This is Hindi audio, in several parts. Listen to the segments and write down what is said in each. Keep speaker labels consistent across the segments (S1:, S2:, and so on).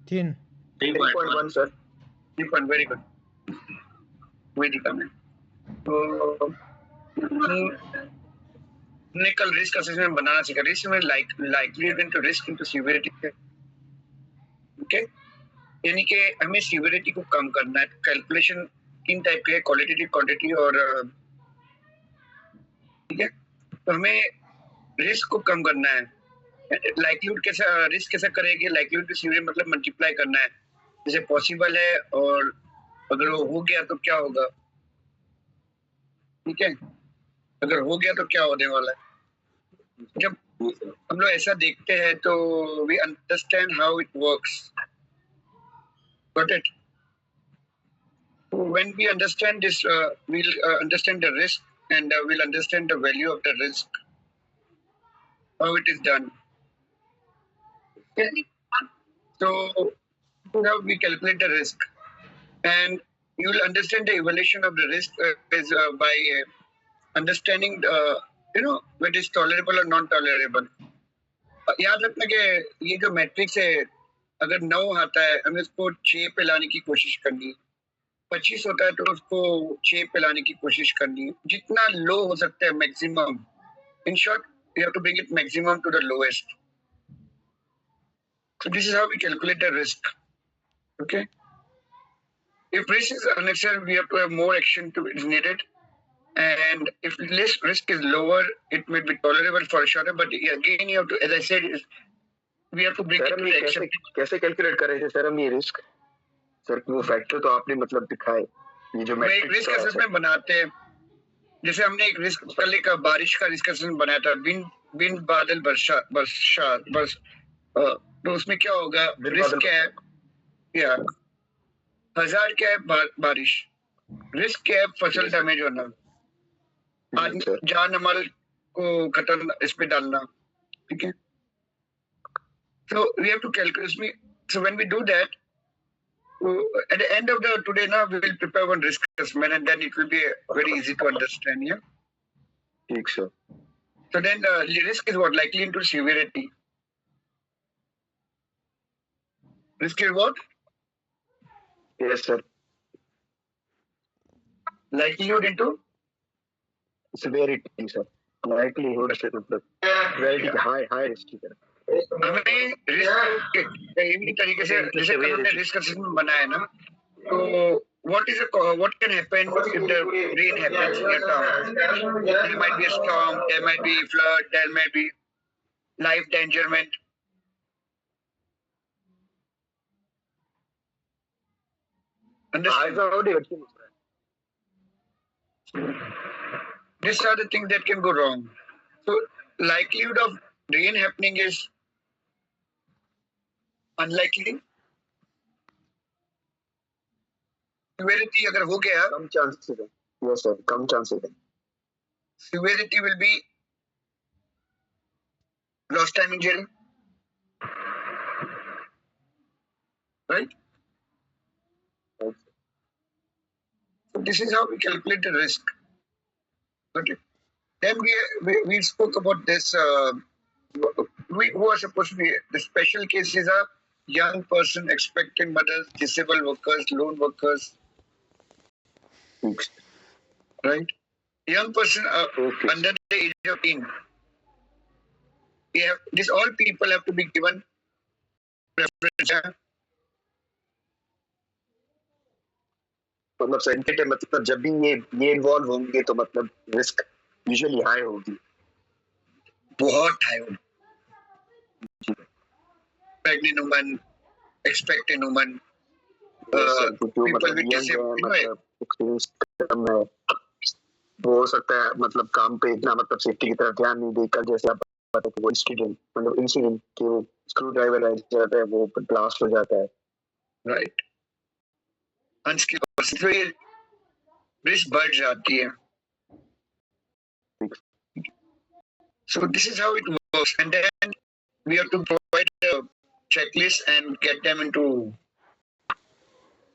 S1: 3.
S2: 3.1 sir.
S3: 3 point, very good. वही दिखा मैं तो हमने कल रिस्क असेसमेंट बनाना सीखा. रिस्क में likelihood into risk into severity. Okay, यानी कि हमें सिवियरिटी को कम करना है. कैलकुलेशन 3 टाइप के, क्वालिटेटिव, क्वांटिटी और ठीक है. तो हमें रिस्क को कम करना है. लाइकलीहुड कैसा, रिस्क कैसा करेंगे? लाइकलीहुड टू सिवियरिटी मतलब मल्टीप्लाई करना है. जैसे पॉसिबल है और अगर वो हो गया तो क्या होगा. ठीक है, अगर हो गया तो क्या होने वाला है. जब हम लोग ऐसा देखते हैं तो we understand how it works. Got it? When we understand this, we'll understand the risk and we'll understand the value of the risk, how it is done. Okay? So now we calculate the risk, and you will understand the evaluation of the risk is by understanding what is tolerable or non-tolerable. याद रखना कि ये जो मैट्रिक्स है, अगर 9 आता है हमें उसको 6 पे लाने की कोशिश करनी है. 25 होता है तो उसको 6 पे लाने की कोशिश करनी है. जितना लो हो सकता है maximum. In short, you have to bring it maximum to the lowest. So this is how we calculate the risk. Okay. If risk is unnecessary, we have to have more action to is needed. And if less risk is lower, it may be tolerable for a shorter. But again, you have to, as I said, we have to bring it to action.
S2: कैसे कैलकुलेट कर रहे थे सर हम ये रिस्क? सर वो फैक्टर तो आपने मतलब दिखाए. ये जो
S3: मैं रिस्क असेसमेंट बनाते हैं, जैसे हमने एक रिस्क कल एक बारिश का रिस्क असेसमेंट बनाया था. बिन बादल बरस तो उसमें क्या होगा? रिस्क क्या है? या 1000 क्या है? बारिश. रिस्क क्या है? फसल डैमेज होना, जान माल को खतरा इस पे डालना. ठीक है. So we have to calculate. So when we do that, at the end of the today now we will prepare one risk assessment and then it will be very easy to understand. Yeah.
S2: ठीक sir.
S3: So then the risk is what? Likely into severity. Risk is what?
S2: Yes sir.
S3: Likelihood into
S2: severity sir. Likelihood से मतलब severity high risk की तरह.
S3: हमें रिस्क इसी तरीके से जैसे कल हमने रिस्क असेसमेंट बनाया ना, तो what can happen if the rain happens in a town? There might be a storm, there might be flood, there might be life endangerment. Understand? These are the things that can go wrong. So likelihood of rain happening is unlikely. Severity अगर हो गया,
S2: कम चांसेस है. Yes sir, कम चांसेस है.
S3: Severity will be lost time injury, right? So this is how we calculate the risk. Okay. Then we spoke about this. Who are supposed to be the special cases are young person, expectant mothers, disabled workers, lone workers. Right? Young person under the age of 18. These all people have to be given preference.
S2: मतलब सेंसिटिव, मतलब जब भी ये इन्वॉल्व होंगे तो मतलब रिस्क यूजुअली हाई होगी.
S3: बहुत हाई होगी. Pregnant woman, expectant woman, people with
S2: disabled, वो हो सकता है मतलब काम पे इतना मतलब सेफ्टी की तरफ ध्यान नहीं देकर, जैसे आप पता है वो इंसिडेंट कि वो स्क्रू ड्राइवर रह जाता है, वो ब्लास्ट हो जाता है.
S3: राइट. अनस्किल्ड पर्सन तो ये रिस्क बढ़ जाती है. So this is how it works, and then we have to provide a checklist and get them into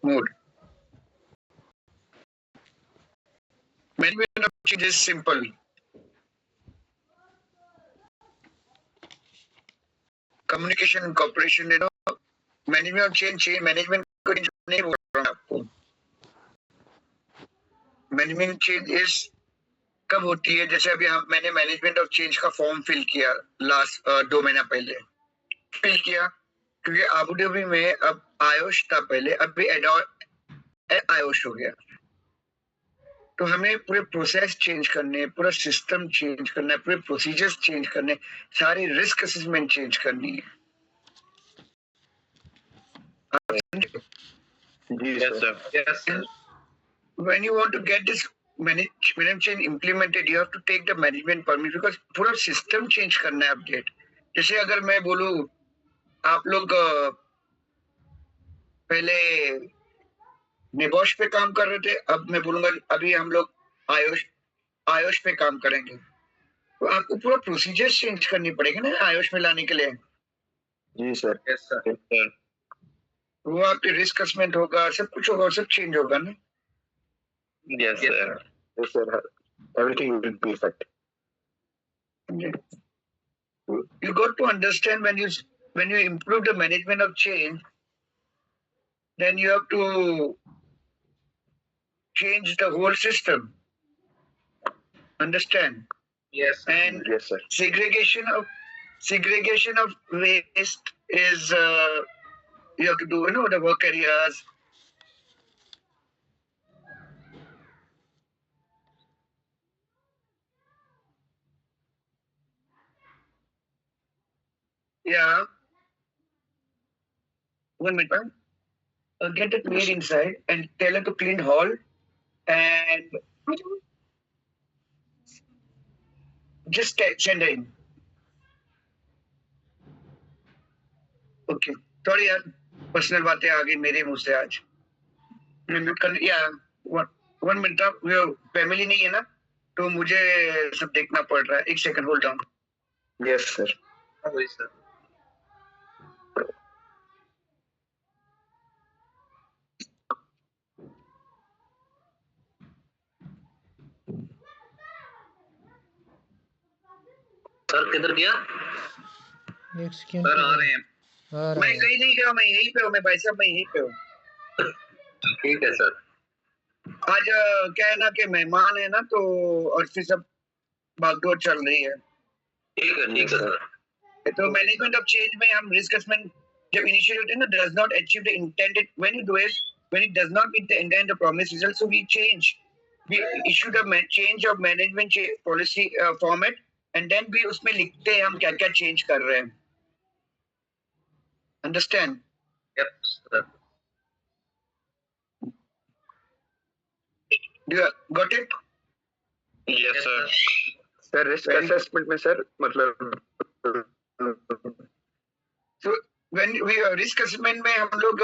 S3: mode. Management of change is simple. Communication and cooperation, management of change management को नहीं बोल रहा हूँ आपको। मैनेजमेंट चेंज इज कब होती है, जैसे अभी मैंने मैनेजमेंट ऑफ चेंज का फॉर्म फिल किया लास्ट 2 महीना पहले फिल किया, क्योंकि आबू धाबी में अब आयुष था पहले, अब भी आयुष हो गया। तो हमें पूरे प्रोसेस चेंज करने, पूरा सिस्टम चेंज करना है, पूरे प्रोसीजर्स चेंज करने, सारी रिस्क असेसमेंट चेंज करनी है।
S2: Yes, sir.
S1: Yes, sir.
S3: When you want to get this management change implemented, you have to take the management permit, because पूरा सिस्टम चेंज करना है, अपडेट। जैसे अगर मैं बोलूं आप लोग पहले निबोश पे काम कर रहे थे, अब मैं बोलूंगा अभी हम लोग आयुष पे काम करेंगे, तो आपको पूरा प्रोसीजर चेंज करनी पड़ेगी ना आयुष में लाने के लिए।
S2: जी sir.
S1: Yes, sir.
S2: Yes, sir.
S3: वो आपके रिस्क असेसमेंट होगा, सब कुछ होगा, सब चेंज होगा ना।
S1: Yes,
S2: Yes,
S1: sir.
S2: Yes, sir. Everything will be perfect.
S3: You got to understand, when you improve the management of change, then you have to change the whole system. Understand?
S1: Yes, sir.
S3: And
S2: Yes, sir.
S3: segregation of waste is you have to do, the work areas. Yeah. 1 minute, ma'am. Get it made inside and tell her to clean hall and just send her in. Okay. Sorry यार, पर्सनल बातें आ गई मेरे मुंह से आज। या 1 मिनट, फैमिली नहीं है ना, तो मुझे सब देखना पड़ रहा है। 1 second hold down.
S2: Yes, sir.
S1: वही सर। सर किधर गया? सर आ रहे हैं।
S3: मैं कहीं नहीं गया, मैं यहीं पे हूँ, मैं भाई साहब, मैं यहीं पे हूँ।
S1: ठीक है सर।
S3: आज क्या है ना कि मेहमान है ना, तो और फिर सब भागदौड़ चल रही है।
S1: ठीक है सर।
S3: तो मैनेजमेंट ऑफ चेंज में हम रिस्क असेसमेंट जब इनिशिएट होते हैं ना, does not achieve the intended, when you do it, when it does not meet the intended the promise result, so we change, we issue the change of management policy format, and then भी उसमें लिखते हैं हम क्या क्या चेंज कर रहे हैं। Understand?
S1: Yes sir.
S3: Got it?
S1: Yes sir.
S2: Sir risk assessment में सर मतलब
S3: So when we risk assessment में हम लोग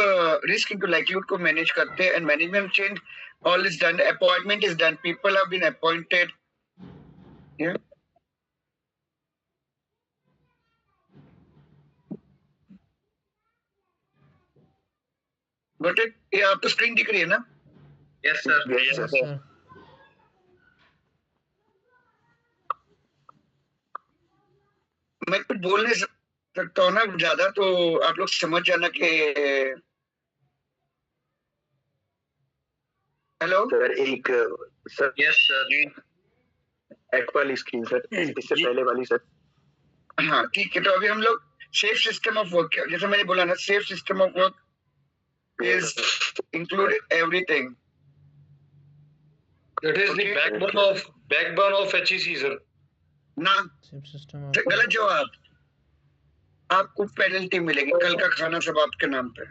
S3: risk into likelihood को manage करते हैं, and management change all is done, appointment is done, people have been appointed. Yeah. Got it? ये आपको स्क्रीन दिख रही है ना?
S1: Yes sir.
S2: Yes, sir.
S3: मैं कुछ बोल नहीं सकता हूँ ना ज्यादा, तो आप लोग समझ जाना कि हेलो
S2: सर एक सर
S1: यस सर।
S2: एक वाली स्क्रीन सर, इससे पहले वाली सर।
S3: हाँ ठीक है। तो अभी हम लोग सेफ सिस्टम ऑफ वर्क, जैसे मैंने बोला ना, safe system of work is include everything.
S4: That is
S3: Okay.
S4: the backbone of HEC, sir.
S3: ना
S5: सिस्टम
S3: गलत जवाब। आपको पेनल्टी मिलेगी, कल का खाना सब आपके नाम पे।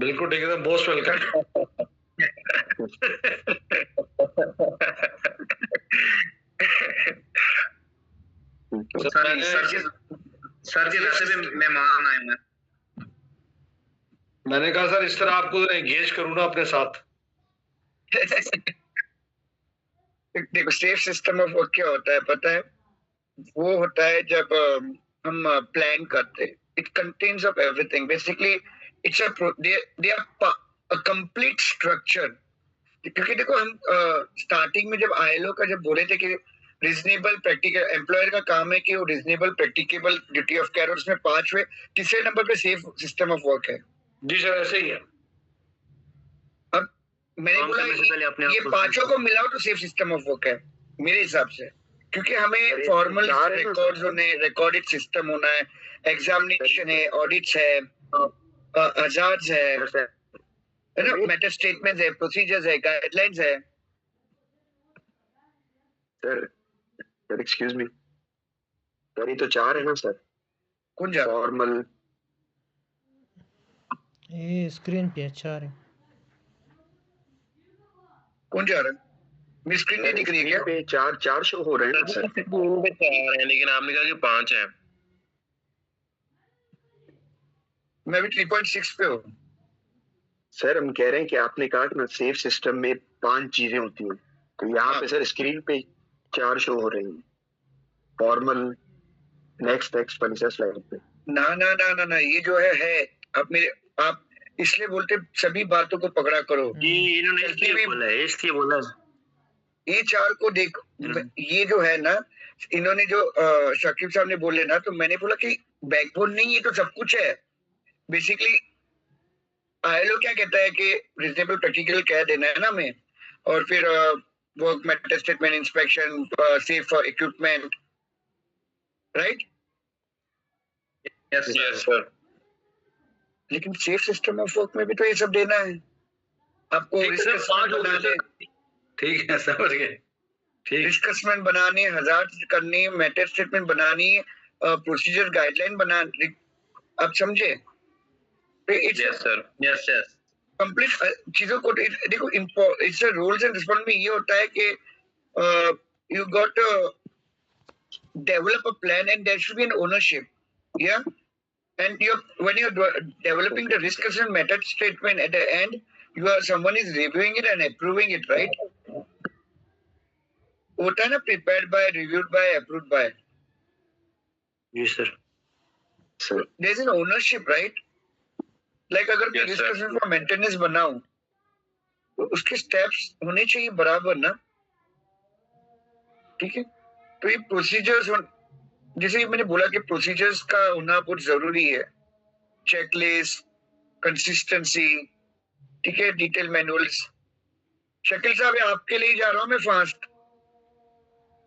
S4: बिल्कुल ठीक है, मोस्ट वेलकम।
S1: सर जी वैसे भी मेहमान आए हैं।
S4: मैंने कहा सर इस तरह आपको एंगेज करूँ ना अपने साथ।
S3: देखो सेफ सिस्टम ऑफ वर्क क्या होता है पता है? वो होता है जब हम प्लान करते हैं, it contains of everything, basically it's a complete structure. क्योंकि देखो हम स्टार्टिंग में जब आईएलओ का जब बोले थे कि रीजनेबल प्रैक्टिकल, एम्प्लॉयर का काम है कि वो reasonable practicable duty of care, और उसमें 5वें तीसरे नंबर पे सेफ सिस्टम ऑफ वर्क है।
S4: जी सर ऐसे ही है।
S3: अब मैंने
S1: काम
S3: बोला
S1: करने से पहले अपने आप
S3: ये
S1: को
S3: पांचों को मिलाओ तो सेफ सिस्टम ऑफ वर्क है मेरे हिसाब से, क्योंकि हमें फॉर्मल
S2: चार है ना सर?
S3: रिकॉर्ड्स होने, रिकॉर्डेड सिस्टम होना है, एग्जामिनेशन है, ऑडिट्स है, आजाद है ना, मेटा स्टेटमेंट्स है, प्रोसीजर्स है, गाइडलाइंस है।
S2: सर एक्सक्यूज मी सर, ये तो 4 है ना सर?
S3: कौन जा रहा है?
S2: फॉर्मल
S5: ये स्क्रीन पे अच्छा आ रहा है।
S3: कौन जा रहा है? मेरी स्क्रीन नहीं दिख रही है क्या?
S2: पे 4 शो हो रहे हैं ना सर?
S1: स्क्रीन पे 4 हैं, लेकिन आपने कहा कि 5 हैं।
S3: मैं भी 3.6 पे हूँ।
S2: सर हम कह रहे हैं कि आपने कहा कि ना सेफ सिस्टम में 5 चीजें होती हैं, तो यहाँ
S3: हाँ।
S2: पे सर स्क्रीन पे 4 शो हो रही हैं। फॉर्मल नेक्स्ट वाली सर स्लाइड पे।
S3: ना ना ना ना ना, ये जो है आप इसलिए बोलते सभी बातों को पकड़ा करो।
S1: जी इन्होंने इसलिए बोला है।
S3: ये 4 को देख, ये जो है ना, इन्होंने जो शकीब साहब ने बोले ना, तो मैंने बोला कि बैकबोन नहीं, ये तो सब कुछ है बेसिकली। आईएलओ क्या कहता है कि रीजनेबल प्रैक्टिकल कह देना है ना हमें, और फिर work method statement, inspection, safe equipment, right?
S1: Yes
S4: yes sir.
S3: लेकिन सेफ सिस्टम ऑफ वर्क में भी तो ये सब देना है आपको।
S4: ठीक है सर, 5 हो गए सर। ठीक है समझ गए। ठीक।
S3: रिस्क असेसमेंट बनाने, हजार्ड करनी, मेथड स्टेटमेंट बनानी, प्रोसीजर गाइडलाइन बनानी, आप समझे?
S1: Yes sir, yes yes.
S3: Complete चीजों को देखो, इट्स रूल्स एंड रिस्पॉन्स में ये होता है कि you got develop a plan and there should be an ownership, या and when you're developing the risk assessment method statement, at the end someone is reviewing it and approving it, right? होता है ना, prepared by, reviewed by, approved by.
S1: जी sir.
S3: There is an ownership, right? Like अगर मैं
S1: Yes,
S3: risk
S1: sir.
S3: assessment for maintenance बनाऊं, तो उसके steps होने चाहिए बराबर ना, ठीक है? तो ये procedures, जैसे मैंने बोला कि प्रोसीजर्स का होना बहुत जरूरी है, चेकलिस्ट, कंसिस्टेंसी, ठीक है, डिटेल मैनुअल्स। शकील साहब आपके लिए जा रहा हूँ मैं फास्ट।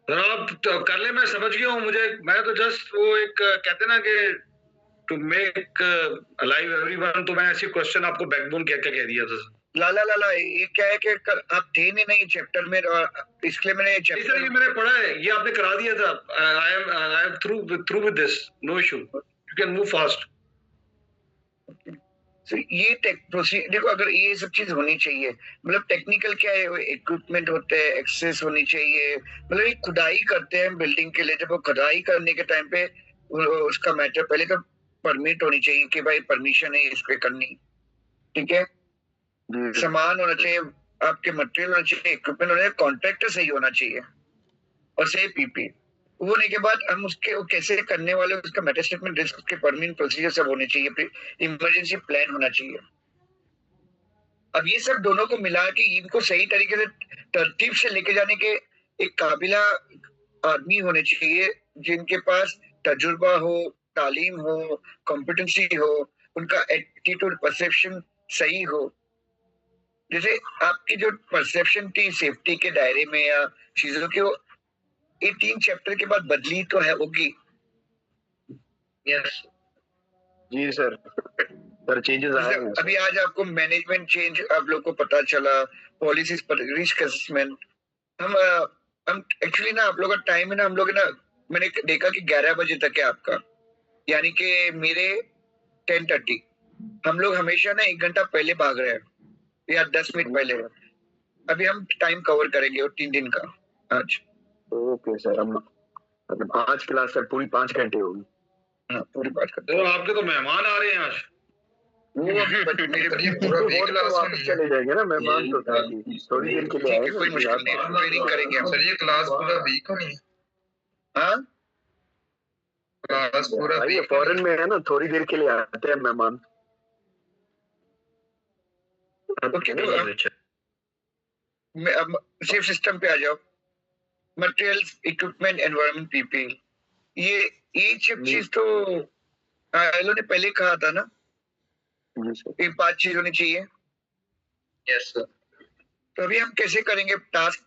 S4: आप तो कर ले, मैं समझ गया हूँ। मैं तो जस्ट वो एक कहते ना कि टू मेक अलाइव एवरीवन, तो मैं ऐसी क्वेश्चन आपको बैकबोन कह दिया था।
S3: ला ये क्या है कि आप थे नहीं चैप्टर में, और इसलिए मैंने
S4: चैप्टर ये मैंने पढ़ा है, ये आपने करा दिया था। I am through with this, no issue, you can move fast.
S3: ये देखो, अगर ये सब चीज होनी चाहिए, मतलब टेक्निकल क्या है, इक्विपमेंट होते हैं, एक्सेस होनी चाहिए, मतलब ये खुदाई करते हैं बिल्डिंग के लिए, जब वो खुदाई करने के टाइम पे उसका मैटर पहले तो परमिट होनी चाहिए कि भाई परमिशन है इसको करनी, ठीक है, सामान होना चाहिए, आपके मटेरियल होना चाहिए, इक्विपमेंट होना चाहिए, कॉन्ट्रैक्टर सही होना चाहिए, और सही पीपी। वो होने के बाद हम उसके वो कैसे करने वाले, उसका मेटा स्टेटमेंट, रिस्क के परमिट प्रोसीजर सब होने चाहिए, इमरजेंसी प्लान होना चाहिए। अब ये सब दोनों को मिला के इनको सही तरीके से तरतीब से लेके जाने के एक काबिला आदमी होने चाहिए, जिनके पास तजुर्बा हो, तालीम हो, कॉम्पिटेंसी हो, उनका एटीट्यूड, परसेप्शन सही हो। जैसे आपकी जो परसेप्शन थी सेफ्टी के दायरे में या चीजों की, वो ये 3 चैप्टर के बाद बदली तो है होगी।
S1: यस
S2: जी सर चेंजेस आ रहे हैं।
S3: अभी आज आपको मैनेजमेंट चेंज आप लोग को पता चला, पॉलिसीज पर रिस्क असेसमेंट। हम एक्चुअली ना, आप लोग का टाइम है ना, हम लोग ना, मैंने देखा कि 11 बजे तक है आपका, यानी कि मेरे 10:30। हम लोग हमेशा ना 1 घंटा पहले भाग रहे हैं या 10 मिनट पहले। अभी हम टाइम कवर करेंगे और 3 दिन का आज।
S2: ओके सर, हम आज क्लास सर पूरी 5 घंटे होगी।
S3: हाँ, पूरी बात करते
S4: तो आपके तो मेहमान आ रहे हैं आज।
S3: मेरे
S2: पूरा वापस चले जाएंगे ना मेहमान, तो थोड़ी देर के लिए आए,
S3: कोई मुश्किल नहीं, ट्रेनिंग करेंगे हम।
S6: सर ये क्लास पूरा वीक होनी है।
S3: हाँ,
S6: क्लास पूरा
S2: भाई फॉरेन में है ना, थोड़ी देर के लिए आते हैं मेहमान।
S3: ओके, सेफ सिस्टम पे आ जाओ। मटेरियल्स, इक्विपमेंट, एनवायरनमेंट, पीपी, ये सब चीज तो आईएलओ ने पहले कहा था ना।
S2: जी सर।
S3: ये 5 चीज होनी चाहिए।
S1: Yes sir.
S3: तो अभी हम कैसे करेंगे टास्क?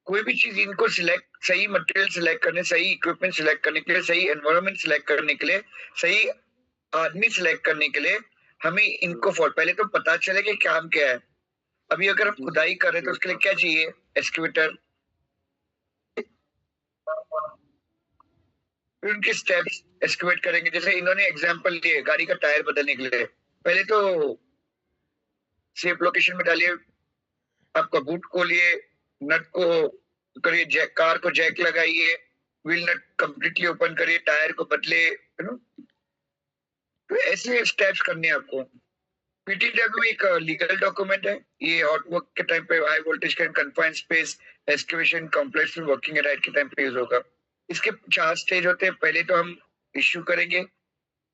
S3: कोई भी चीज इनको सिलेक्ट, सही मटेरियल सिलेक्ट करने, सही इक्विपमेंट सिलेक्ट करने के लिए, सही एनवायरनमेंट सिलेक्ट करने के लिए, सही आदमी सिलेक्ट करने के लिए हमें इनको पहले तो पता चले कि काम क्या है। अभी अगर हम खुदाई कर रहे हैं तो उसके लिए क्या चाहिए? एक्सकेवेटर। फिर उनके स्टेप्स एक्सकेवेट करेंगे। जैसे इन्होंने एग्जांपल लिए गाड़ी का टायर बदलने के लिए, पहले तो सेफ लोकेशन में डालिए, आपका बूट खोलिए, नट को करिए, जैक, कार को जैक लगाइए, व्हील नट कंप्लीटली ओपन करिए, टायर को बदले, यू नो। तो ऐसे स्टेप्स करने हैं आपको। पीटीडब्ल्यू एक लीगल डॉक्यूमेंट है। ये हॉट वर्क के टाइम पे high voltage can confined space excavation complex में वर्किंग एट के टाइम पे यूज होगा। इसके 4 स्टेज होते हैं। पहले तो हम इश्यू करेंगे,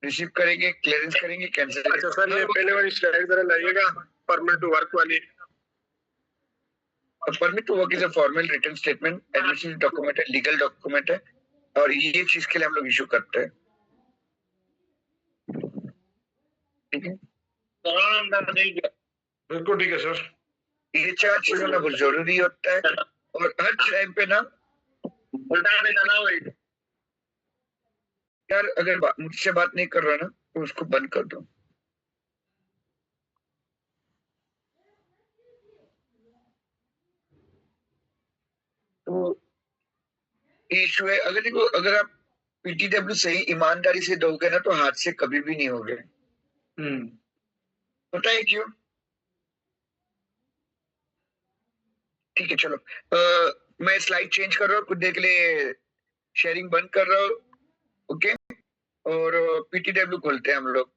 S3: रिसीव करेंगे, क्लियरेंस करेंगे, कैंसिल।
S2: अच्छा सर, ये पहले वाली स्लाइड जरा लाइएगा, परमिट टू वर्क वाली।
S3: Permit to work is a formal written statement, administrative document है, लीगल डॉक्यूमेंट है, और ये चीज के लिए हम लोग इश्यू करते हैं। ठीक है,
S4: बिल्कुल ठीक है सर।
S3: ये 4 चीज होना बहुत जरूरी होता है। और हर टाइम पे ना यार, अगर मुझसे बात नहीं कर रहा ना तो उसको बंद कर दो। तो इशू है, अगर देखो, अगर आप पीटीडब्ल्यू सही ईमानदारी से दोगे ना तो हाथ से कभी भी नहीं होगे। पता है क्यों? ठीक है, चलो मैं स्लाइड चेंज कर रहा हूँ, कुछ देर के लिए शेयरिंग बंद कर रहा हूँ। ओके, और पीटीडब्ल्यू खोलते हैं हम लोग।